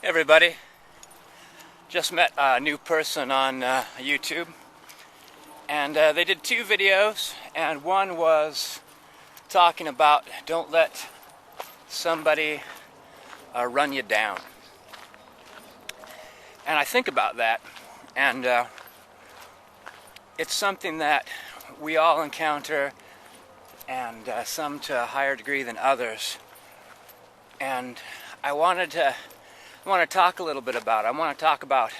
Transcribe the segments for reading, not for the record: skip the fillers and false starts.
Everybody, just met a new person on YouTube, and they did two videos, and one was talking about don't let somebody run you down. And I think about that, and it's something that we all encounter, and some to a higher degree than others. And I want to talk a little bit about it. I want to talk about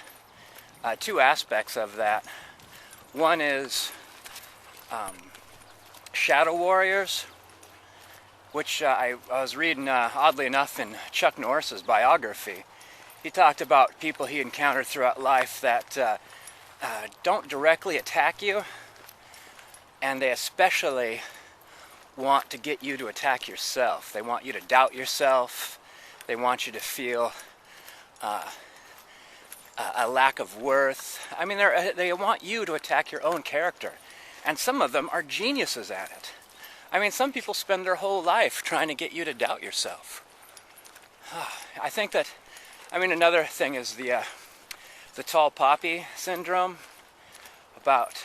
two aspects of that. One is shadow warriors, which I was reading, oddly enough, in Chuck Norris's biography. He talked about people he encountered throughout life that don't directly attack you, and they especially want to get you to attack yourself. They want you to doubt yourself. They want you to feel a lack of worth. I mean, they want you to attack your own character. And some of them are geniuses at it. I mean, some people spend their whole life trying to get you to doubt yourself. I think that, another thing is the tall poppy syndrome, about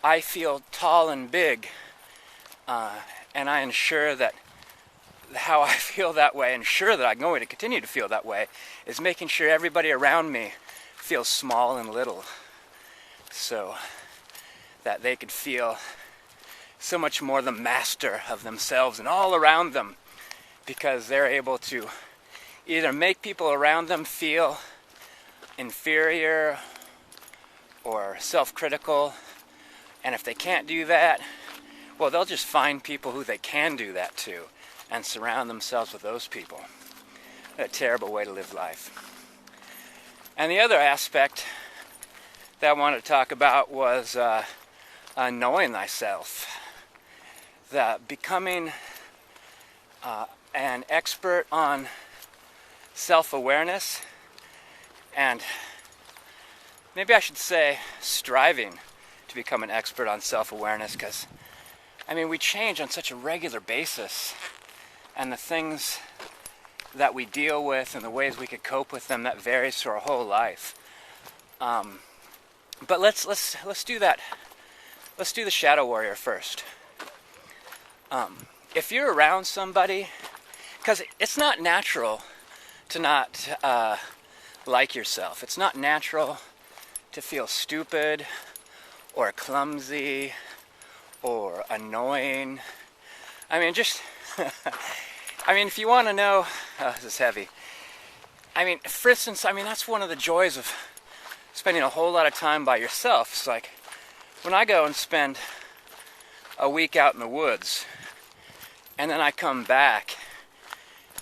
I feel tall and big, and I ensure that how I feel that way, ensure that I'm going to continue to feel that way, is making sure everybody around me feels small and little, so that they could feel so much more the master of themselves and all around them, because they're able to either make people around them feel inferior or self-critical, and if they can't do that, well, they'll just find people who they can do that to and surround themselves with those people. A terrible way to live life. And the other aspect that I wanted to talk about was knowing thyself. Becoming an expert on self-awareness, and maybe I should say striving to become an expert on self-awareness, because we change on such a regular basis, and the things that we deal with and the ways we could cope with them, that varies through our whole life. But let's do that. Let's do the shadow warrior first. If you're around somebody, because it's not natural to not like yourself. It's not natural to feel stupid or clumsy or annoying. If you want to know, this is heavy. For instance, that's one of the joys of spending a whole lot of time by yourself. It's like when I go and spend a week out in the woods, and then I come back,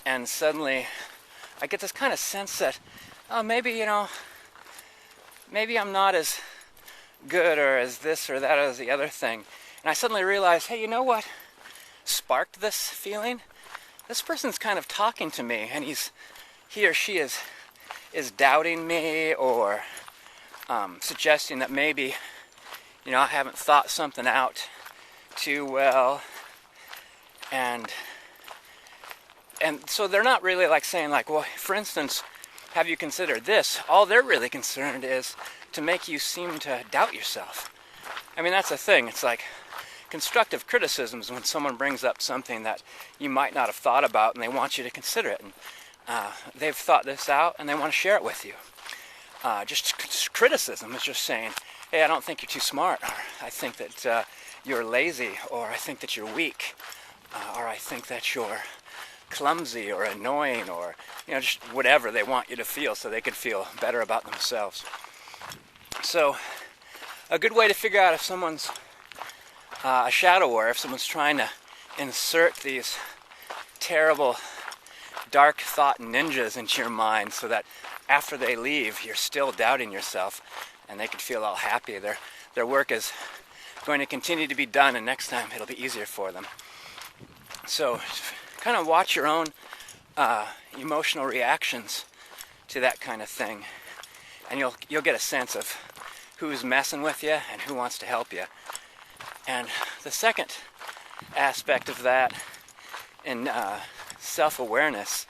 and suddenly I get this kind of sense that, maybe I'm not as good or as this or that or as the other thing. And I suddenly realize, hey, you know what sparked this feeling? This person's kind of talking to me, and he or she is doubting me, or suggesting that maybe, I haven't thought something out too well, and so they're not really saying well, for instance, have you considered this? All they're really concerned is to make you seem to doubt yourself. That's the thing. It's like constructive criticisms when someone brings up something that you might not have thought about, and they want you to consider it, and they've thought this out and they want to share it with you. Just criticism is just saying, hey, I don't think you're too smart, or I think that you're lazy, or I think that you're weak, or I think that you're clumsy or annoying, or just whatever they want you to feel so they could feel better about themselves. So a good way to figure out if someone's a shadow warrior, if someone's trying to insert these terrible dark thought ninjas into your mind so that after they leave you're still doubting yourself, and they could feel all happy, their work is going to continue to be done, and next time it'll be easier for them. So kind of watch your own emotional reactions to that kind of thing, and you'll get a sense of who's messing with you and who wants to help you. And the second aspect of that in self-awareness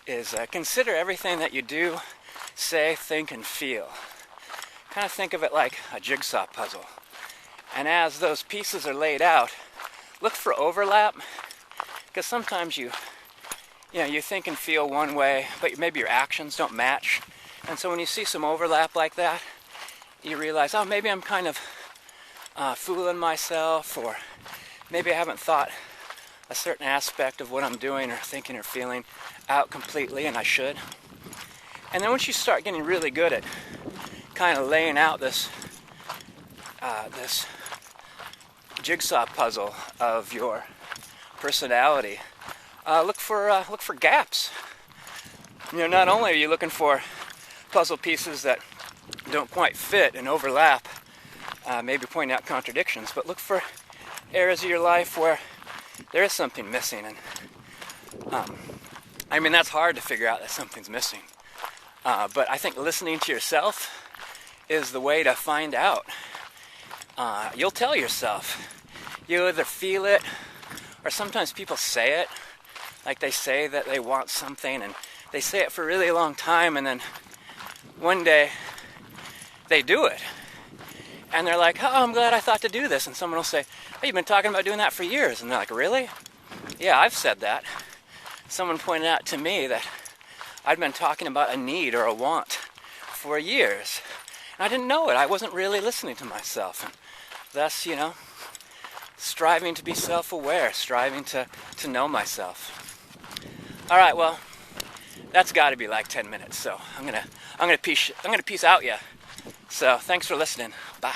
is consider everything that you do, say, think, and feel. Kind of think of it like a jigsaw puzzle. And as those pieces are laid out, look for overlap, because sometimes you think and feel one way, but maybe your actions don't match. And so when you see some overlap like that, you realize, oh, maybe I'm kind of fooling myself, or maybe I haven't thought a certain aspect of what I'm doing or thinking or feeling out completely, and I should. And then once you start getting really good at kind of laying out this jigsaw puzzle of your personality, look for gaps. Not only are you looking for puzzle pieces that don't quite fit and overlap, maybe pointing out contradictions, but look for areas of your life where there is something missing. And that's hard to figure out that something's missing. But I think listening to yourself is the way to find out. You'll tell yourself. You either feel it, or sometimes people say it. Like they say that they want something, and they say it for a really long time, and then one day they do it. And they're like, oh, I'm glad I thought to do this. And someone will say, oh, you've been talking about doing that for years. And they're like, really? Yeah, I've said that. Someone pointed out to me that I'd been talking about a need or a want for years. And I didn't know it. I wasn't really listening to myself. And thus, striving to be self-aware, striving to know myself. All right, well, that's got to be like 10 minutes. So I'm gonna peace out ya. So thanks for listening. Bye.